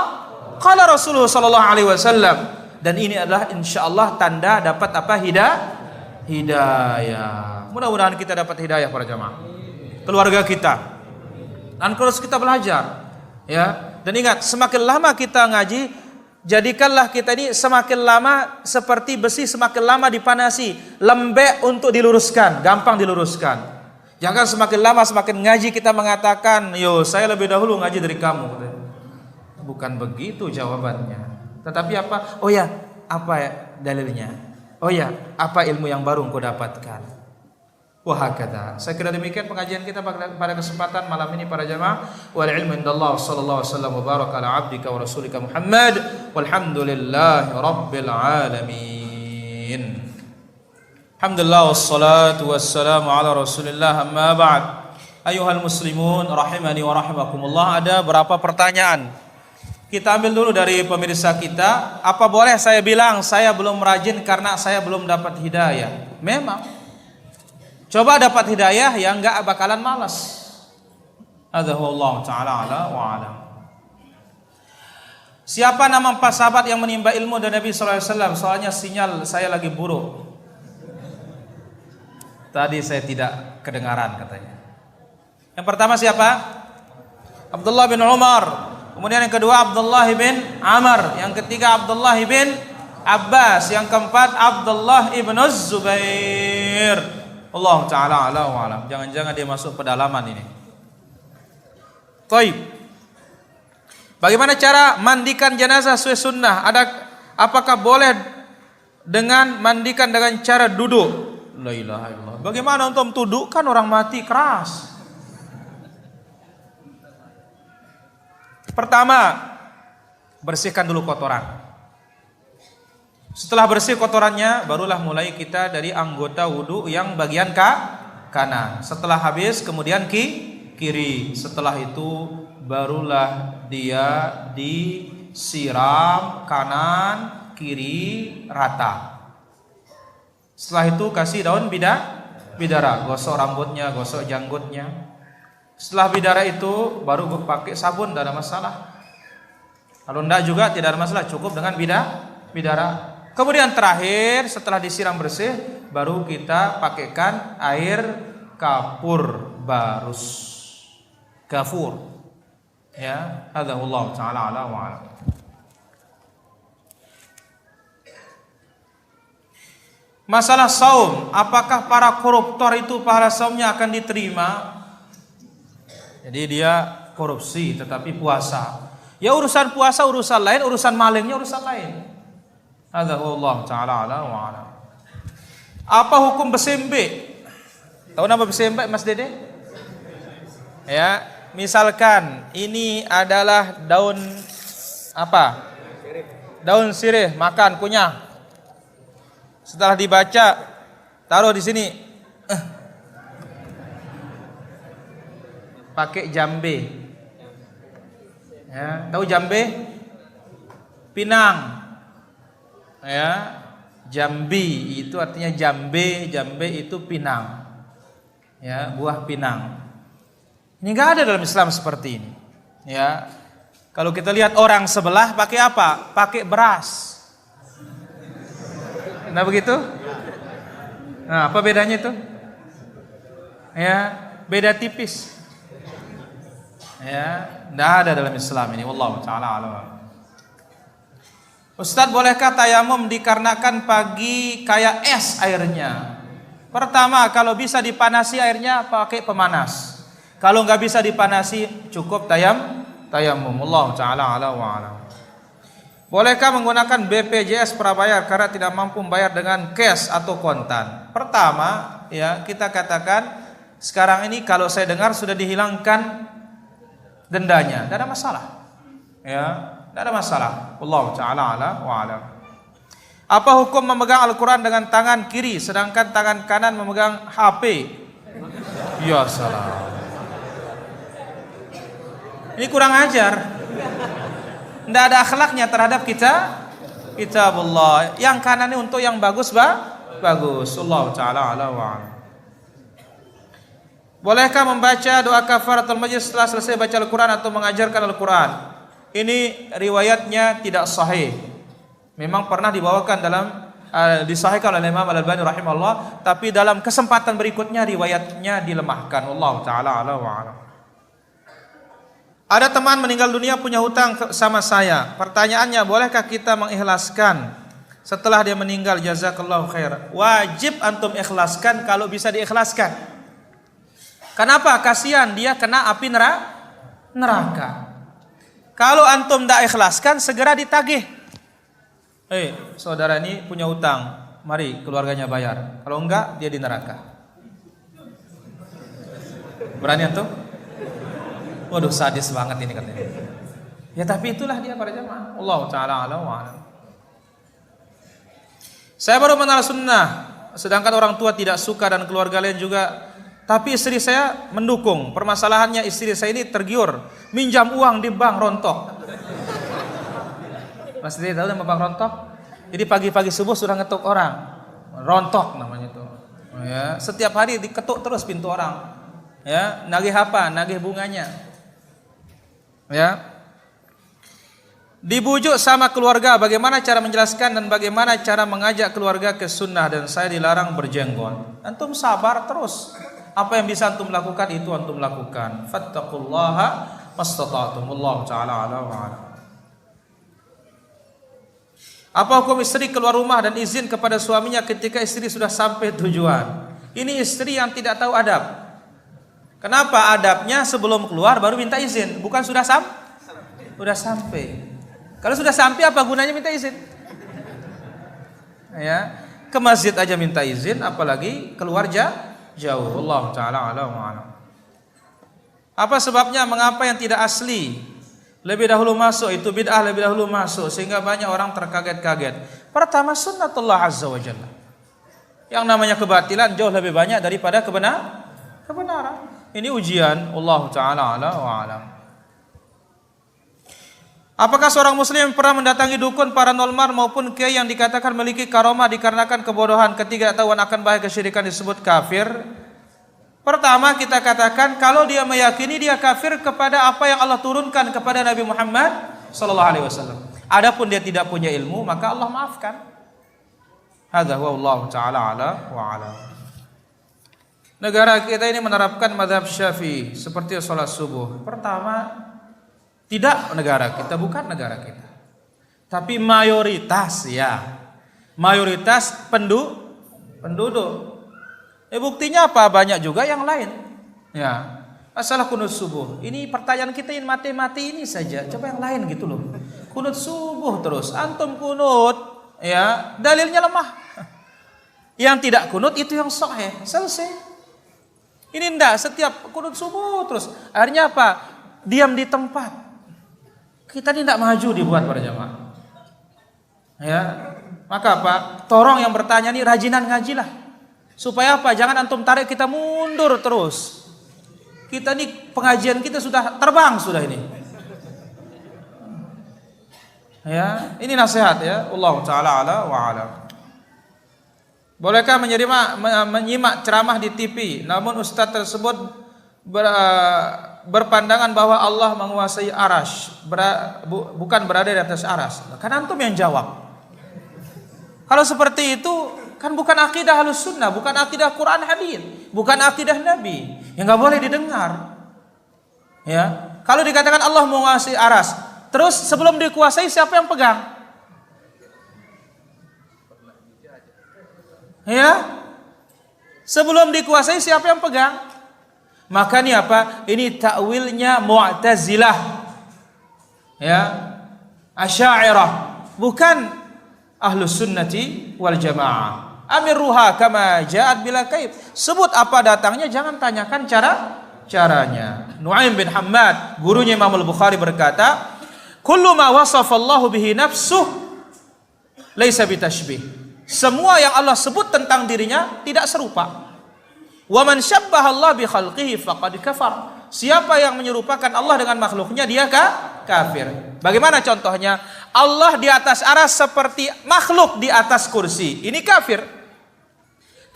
qala Rasulullah sallallahu alaihi wasallam. Dan ini adalah insyaallah tanda dapat apa? Hidayah. Mudah-mudahan kita dapat hidayah para jamaah. Keluarga kita. Dan terus kita belajar. Ya, dan ingat semakin lama kita ngaji, jadikanlah kita ini semakin lama seperti besi semakin lama dipanasi, lembek untuk diluruskan, gampang diluruskan. Jangan semakin lama semakin ngaji kita mengatakan, yo saya lebih dahulu ngaji dari kamu. Bukan begitu jawabannya. Tetapi apa? Oh ya, apa ya dalilnya? Oh ya, apa ilmu yang baru engkau dapatkan? Wahakata. Saya kira demikian pengajian kita pada kesempatan malam ini para jamaah. Wal ilmu indallah sallallahu alaihi wasallam wa baraka ala abdika wa rasulika Muhammad walhamdulillahi rabbil alamin. Alhamdulillah wassalatu wassalamu ala Rasulillah amma ba'd. Ayuhal muslimun rahimani wa rahimakumullah. Ada berapa pertanyaan? Kita ambil dulu dari pemirsa kita. Apa boleh saya bilang saya belum rajin karena saya belum dapat hidayah? Memang Coba dapat hidayah yang enggak bakalan malas. Hadza wallahu taala ala wa alam. Siapa nama 4 sahabat yang menimba ilmu dari Nabi sallallahu alaihi wasallam? Soalnya sinyal saya lagi buruk. Tadi saya tidak kedengaran katanya. Yang pertama siapa? Abdullah bin Umar. Kemudian yang kedua Abdullah bin Amr. Yang ketiga Abdullah bin Abbas. Yang keempat Abdullah ibn Zubair. Allah taala ala wa alam. Jangan-jangan dia masuk pedalaman ini. Taib. Bagaimana cara mandikan jenazah sesuai sunnah? Apakah boleh dengan mandikan dengan cara duduk? La ilaha illallah. Bagaimana untuk duduk, kan orang mati keras. Pertama, bersihkan dulu kotoran. Setelah bersih kotorannya, barulah mulai kita dari anggota wudu yang bagian kanan. Setelah habis, kemudian kiri. Setelah itu barulah dia disiram kanan kiri rata. Setelah itu kasih daun bidara, gosok rambutnya, gosok janggutnya. Setelah bidara itu baru pakai sabun, tidak ada masalah. Kalau tidak juga tidak ada masalah, cukup dengan bidara. Kemudian terakhir setelah disiram bersih, baru kita pakaikan air kafur barus. Kafur. Ya, hadza wallahu taala ala wa alam. Masalah saum, apakah para koruptor itu pahala saumnya akan diterima? Jadi dia korupsi tetapi puasa. Ya urusan puasa urusan lain, urusan malingnya urusan lain. Hadza wallahu taala ala wa alam. Apa hukum besembe? Tahu nama besembe Mas Dede? Ya, misalkan ini adalah daun apa? Daun sirih, makan kunyah. Setelah dibaca, taruh di sini. Pakai jambe. Ya, tahu jambe? Pinang. Ya, jambi itu artinya jambe itu pinang. Ya, buah pinang. Ini enggak ada dalam Islam seperti ini. Ya. Kalau kita lihat orang sebelah pakai apa? Pakai beras. Nah begitu? Nah, apa bedanya itu? Ya, beda tipis. Ya, tidak ada dalam Islam ini. Wallahu taala alam. Ustaz, bolehkah tayamum dikarenakan pagi kayak es airnya? Pertama, kalau bisa dipanasi airnya pakai pemanas. Kalau nggak bisa dipanasi cukup tayamum. Wallahu taala ala wa alam. Bolehkah menggunakan BPJS prabayar karena tidak mampu membayar dengan cash atau kontan? Pertama, ya kita katakan sekarang ini kalau saya dengar sudah dihilangkan dendanya, tidak ada masalah. Ya, tidak ada masalah. Wallahu taala ala wa alam. Apa hukum memegang Al-Quran dengan tangan kiri sedangkan tangan kanan memegang HP? Ya salam. Ini kurang ajar. Tidak ada akhlaknya terhadap kitabullah. Yang kanan ini untuk yang bagus, bagus. Allah taala ala wa alam. Bolehkah membaca doa kafaratul majlis setelah selesai baca Al-Quran atau mengajarkan Al-Quran? Ini riwayatnya tidak sahih. Memang pernah dibawakan dalam disahihkan oleh Imam Al-Albani rahimahullah, tapi dalam kesempatan berikutnya riwayatnya dilemahkan. Allah taala ala wa alam. Ada teman meninggal dunia punya hutang sama saya. Pertanyaannya, bolehkah kita mengikhlaskan setelah dia meninggal? Jazakallahu khair. Wajib antum ikhlaskan kalau bisa diikhlaskan. Kenapa? Kasihan dia kena api neraka. Kalau antum tidak ikhlaskan, segera ditagih. Saudara ini punya hutang, mari keluarganya bayar. Kalau enggak, dia di neraka. Berani antum? Waduh, sadis banget ini katanya. Ya tapi itulah dia para jamaah. Allah taala ala wa alam. Saya baru mengenal sunnah, sedangkan orang tua tidak suka dan keluarga lain juga. Tapi istri saya mendukung. Permasalahannya istri saya ini tergiur minjam uang di bank rontok. Mas dia tahu nama bank rontok? Jadi pagi-pagi subuh sudah ngetuk orang. Rontok namanya itu. Ya, setiap hari diketuk terus pintu orang. Ya, nagih apa? Nagih bunganya. Ya. Dibujuk sama keluarga, bagaimana cara menjelaskan dan bagaimana cara mengajak keluarga ke sunnah, dan saya dilarang berjenggot. Antum sabar terus. Apa yang bisa antum lakukan itu antum lakukan. Fattaqullaha mastata'tum. Wallahu ta'ala ala wa ala. Apa hukum istri keluar rumah dan izin kepada suaminya ketika istri sudah sampai tujuan? Ini istri yang tidak tahu adab. Kenapa adabnya sebelum keluar baru minta izin? Bukan sudah sampai. Kalau sudah sampai apa gunanya minta izin? Ya, ke masjid aja minta izin, apalagi keluar jauh. Allah taala alam wa alam. Apa sebabnya mengapa yang tidak asli lebih dahulu masuk, itu bid'ah lebih dahulu masuk sehingga banyak orang terkaget-kaget? Pertama, sunnatullah azza wa jalla. Yang namanya kebatilan jauh lebih banyak daripada kebenaran. Ini ujian. Allah taala ala wa alam. Apakah seorang muslim pernah mendatangi dukun, paranormal maupun kiai yang dikatakan memiliki karomah dikarenakan kebodohan, ketidaktahuan akan bahaya kesyirikan disebut kafir? Pertama kita katakan kalau dia meyakini dia kafir kepada apa yang Allah turunkan kepada Nabi Muhammad sallallahu alaihi wasallam. Adapun dia tidak punya ilmu, maka Allah maafkan. Hadza huwa Allah taala ala wa ala. Negara kita ini menerapkan mazhab Syafi'i seperti salat subuh. Pertama, tidak negara kita, bukan negara kita. Tapi mayoritas ya. Mayoritas penduduk. Buktinya apa? Banyak juga yang lain. Ya. Masalah kunut subuh. Ini pertanyaan kita ini mati-mati ini saja. Coba yang lain gitu loh. Kunut subuh terus. Antum kunut, ya, dalilnya lemah. Yang tidak kunut itu yang sahih. Selesai. Ini enggak, setiap kunut subuh terus. Akhirnya apa? Diam di tempat. Kita ini tidak maju dibuat para jamaah. Ya, maka apa? Tolong yang bertanya ini rajinan ngajilah. Supaya apa? Jangan antum tarik kita mundur terus. Kita ini pengajian kita sudah terbang sudah ini. Ya, ini nasihat ya. Allah taala ala wa ala. Bolehkah menyimak ceramah di TV namun ustaz tersebut berpandangan bahwa Allah menguasai arsy, bukan berada di atas arsy? Kan antum yang jawab. Kalau seperti itu kan bukan akidah Ahlussunnah, bukan akidah Quran hadis, bukan akidah Nabi. Yang enggak boleh didengar. Ya, kalau dikatakan Allah menguasai arsy, terus sebelum dikuasai siapa yang pegang? Ya. Sebelum dikuasai siapa yang pegang? Maka ini apa? Ini takwilnya Mu'tazilah. Ya. Asy'ariyah, bukan Ahlus Sunnati wal Jamaah. Amiruha kama ja'at bila kaif. Sebut apa datangnya, jangan tanyakan caranya. Nu'aim bin Hammad, gurunya Imam Al-Bukhari berkata, "Kullu ma wasafa Allahu bihi nafsuh laisa bitashbih." Semua yang Allah sebut tentang dirinya tidak serupa. Wa man syabbaha Allah bi khalqihi faqad kafar. Siapa yang menyerupakan Allah dengan makhluknya dia kafir. Bagaimana contohnya? Allah di atas arsy seperti makhluk di atas kursi. Ini kafir.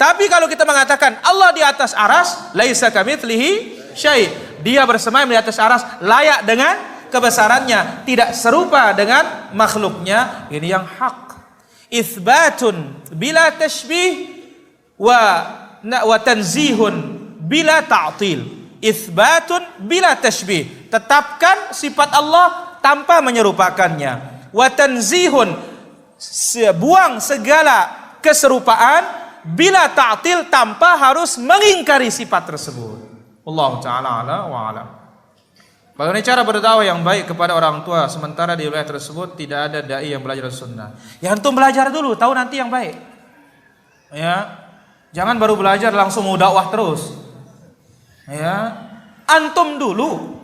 Tapi kalau kita mengatakan Allah di atas arsy, laisa kamitslihi syai'. Dia bersemayam di atas arsy layak dengan kebesarannya, tidak serupa dengan makhluknya. Ini yang hak. Itsbatun bila tashbih wa tanzihun bila ta'til. Itsbatun bila tashbih, tetapkan sifat Allah tanpa menyerupakannya. Wa tanzihun, buang segala keserupaan, bila ta'til, tanpa harus mengingkari sifat tersebut. Allah taala ala wa alam. Bagaimana cara berdakwah yang baik kepada orang tua sementara di wilayah tersebut tidak ada dai yang belajar sunnah? Ya antum belajar dulu, tahu nanti yang baik. Ya, jangan baru belajar langsung mau dakwah terus. Ya, antum dulu.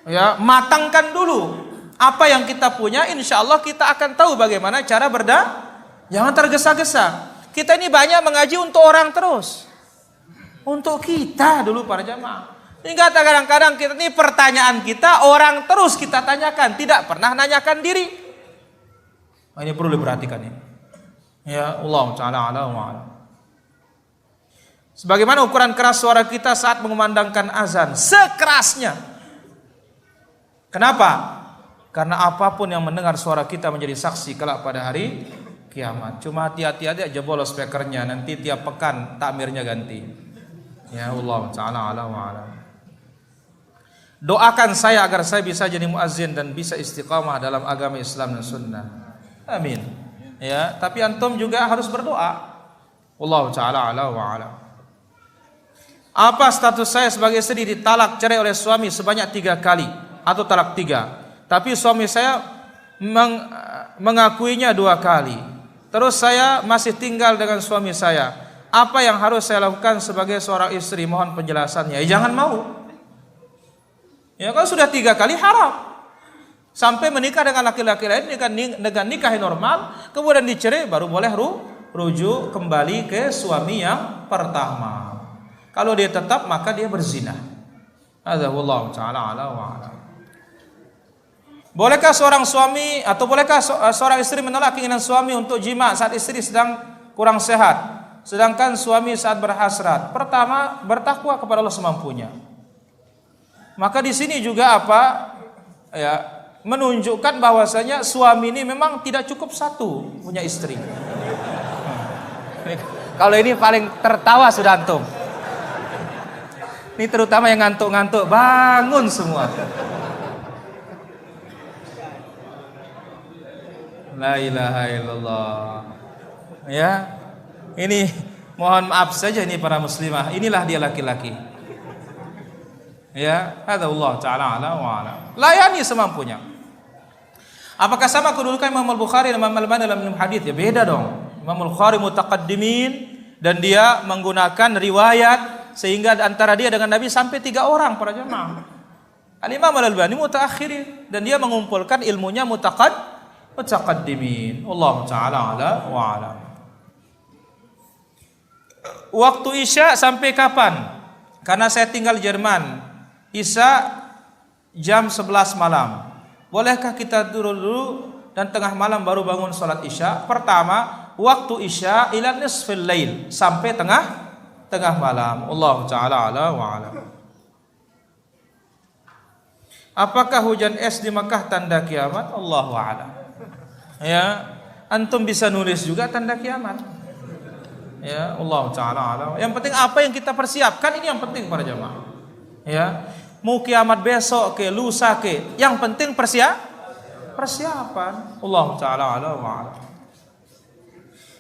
Ya, matangkan dulu apa yang kita punya. Insya Allah kita akan tahu bagaimana cara berdakwah. Jangan tergesa-gesa. Kita ini banyak mengaji untuk orang terus. Untuk kita dulu para jamaah. Hingga kadang-kadang kita ini pertanyaan kita orang terus kita tanyakan, tidak pernah nanyakan diri. Ini perlu diperhatikan ini. Ya Allah taala ala wa ala. Sebagaimana ukuran keras suara kita saat mengumandangkan azan, sekerasnya. Kenapa? Karena apapun yang mendengar suara kita menjadi saksi kelak pada hari kiamat. Cuma hati-hati aja bolos speakernya, nanti tiap pekan takmirnya ganti. Ya Allah Ta'ala ala wa alam. Doakan saya agar saya bisa jadi muazzin dan bisa istiqamah dalam agama Islam dan sunnah. Amin. Ya, tapi antum juga harus berdoa. Allah Ta'ala ala wa alam. Apa status saya sebagai istri ditalak cerai oleh suami sebanyak 3 kali atau talak 3? Tapi suami saya mengakuinya 2 kali. Terus saya masih tinggal dengan suami saya. Apa yang harus saya lakukan sebagai seorang istri? Mohon penjelasannya. Jangan mau. Ya, kalau sudah 3 kali haram. Sampai menikah dengan laki-laki lain dengan nikah yang normal, kemudian dicerai, baru boleh rujuk kembali ke suami yang pertama. Kalau dia tetap, maka dia berzina. Hadza wallahu ta'ala ala wa alam. Bolehkah seorang suami atau bolehkah seorang istri menolak keinginan suami untuk jima saat istri sedang kurang sehat, sedangkan suami saat berhasrat? Pertama, bertakwa kepada Allah semampunya. Maka di sini juga menunjukkan bahwasanya suami ini memang tidak cukup satu punya istri. Kalau ini paling tertawa sudah antum. Ini terutama yang ngantuk-ngantuk, bangun semua. La ilaha illallah. Ya, ini mohon maaf saja ini para muslimah. Inilah dia laki-laki. Ya, hadza Allah Ta'ala ala wa alam. Layani semampunya. Apakah sama kedudukan Imam Al-Bukhari dan Imam Al-Albani dalam hadis? Ya beda dong. Imam Al-Bukhari mutaqaddimin dan dia menggunakan riwayat sehingga antara dia dengan Nabi sampai 3 orang para jemaah. Al-Imam Al-Albani mutaakhirin dan dia mengumpulkan ilmunya mutaqaddimin. Allah Ta'ala ala wa alam. Waktu Isya sampai kapan? Karena saya tinggal di Jerman. Isya jam 11 malam. Bolehkah kita dulu dan tengah malam baru bangun salat Isya? Pertama, waktu Isya ila nisfil lail, sampai tengah malam. Allah Ta'ala ala wa alam. Apakah hujan es di Makkah tanda kiamat? Allahu a'lam. Ya, antum bisa nulis juga tanda kiamat. Ya, Allah Ta'ala alam. Yang penting apa yang kita persiapkan, ini yang penting para jemaah. Ya, mau kiamat besok ke lusa ke, yang penting persiapan. Allah Ta'ala alam.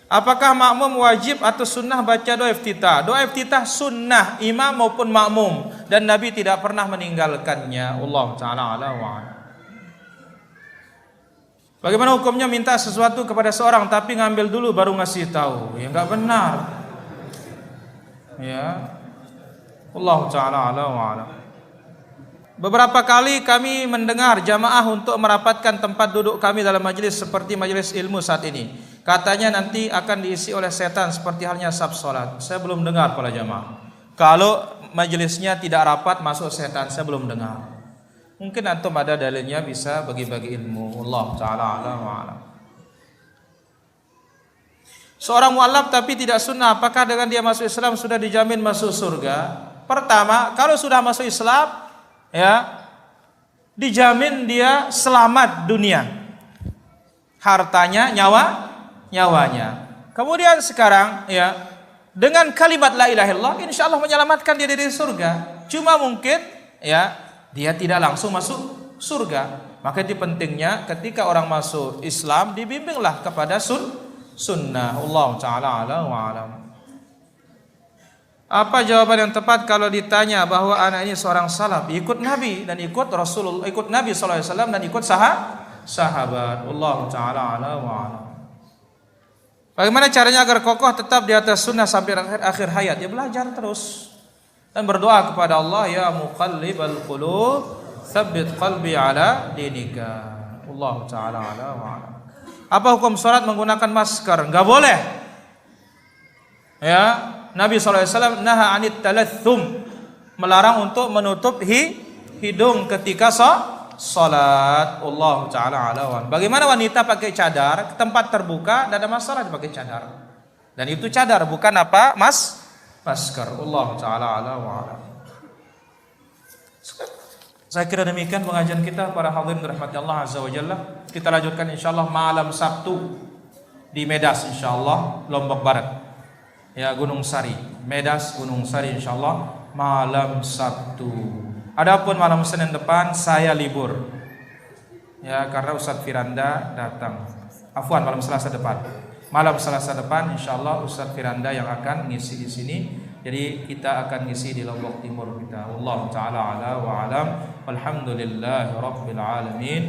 Apakah makmum wajib atau sunnah baca doa iftitah? Doa iftitah sunnah imam maupun makmum, dan Nabi tidak pernah meninggalkannya. Allah Ta'ala alam. Bagaimana hukumnya minta sesuatu kepada seorang tapi ngambil dulu baru ngasih tahu? Ya enggak benar. Ya. Allah Ta'ala alam. Beberapa kali kami mendengar jamaah untuk merapatkan tempat duduk kami dalam majelis seperti majelis ilmu saat ini. Katanya nanti akan diisi oleh setan seperti halnya saf salat. Saya belum dengar para jamaah. Kalau majelisnya tidak rapat masuk setan, saya belum dengar. Mungkin antum ada dalilnya, bisa bagi-bagi ilmu. Allah Ta'ala alam wa alam. Seorang mu'allaf tapi tidak sunnah, apakah dengan dia masuk Islam sudah dijamin masuk surga? Pertama, kalau sudah masuk Islam, ya, dijamin dia selamat dunia, hartanya, nyawanya. Kemudian sekarang, ya, dengan kalimat la ilaha illallah, insya Allah menyelamatkan dia dari surga. Cuma mungkin, ya, dia tidak langsung masuk surga. Maka itu pentingnya ketika orang masuk Islam dibimbinglah kepada sunnah. Allah Ta'ala ala wa alam. Apa jawaban yang tepat kalau ditanya bahwa anak ini seorang salaf, ikut Nabi dan ikut Rasulullah, ikut Nabi SAW dan ikut sahabat. Allah Ta'ala ala wa alam. Bagaimana caranya agar kokoh tetap di atas sunnah sampai akhir hayat? Ya belajar terus dan berdoa kepada Allah, ya muqallibal qulub tsabbit qalbi ala dinika. Allah Ta'ala ala wa alam. Apa hukum salat menggunakan masker? Enggak boleh. Ya, Nabi SAW naha anit talathum, melarang untuk menutup hidung ketika salat. Allah Ta'ala ala wa alam. Bagaimana wanita pakai cadar ke tempat terbuka, tidak ada masalah dipakai cadar. Dan itu cadar bukan apa? masker. Allah taala ala wa ala. Saya kira demikian pengajian kita para hadirin dirahmati Allah azza wa jalla. Kita lanjutkan insyaallah malam Sabtu di Medas insyaallah Lombok Barat. Ya, Gunung Sari. Medas Gunung Sari insyaallah malam Sabtu. Adapun malam Senin depan saya libur. Ya, karena Ustadz Firanda datang. Afwan, malam Selasa depan. Malam Selasa depan insyaallah Ustadz Firanda yang akan ngisi di sini. Jadi kita akan ngisi di Lombok Timur kita. Allah taala ala wa alam. Walhamdulillahirabbil alamin.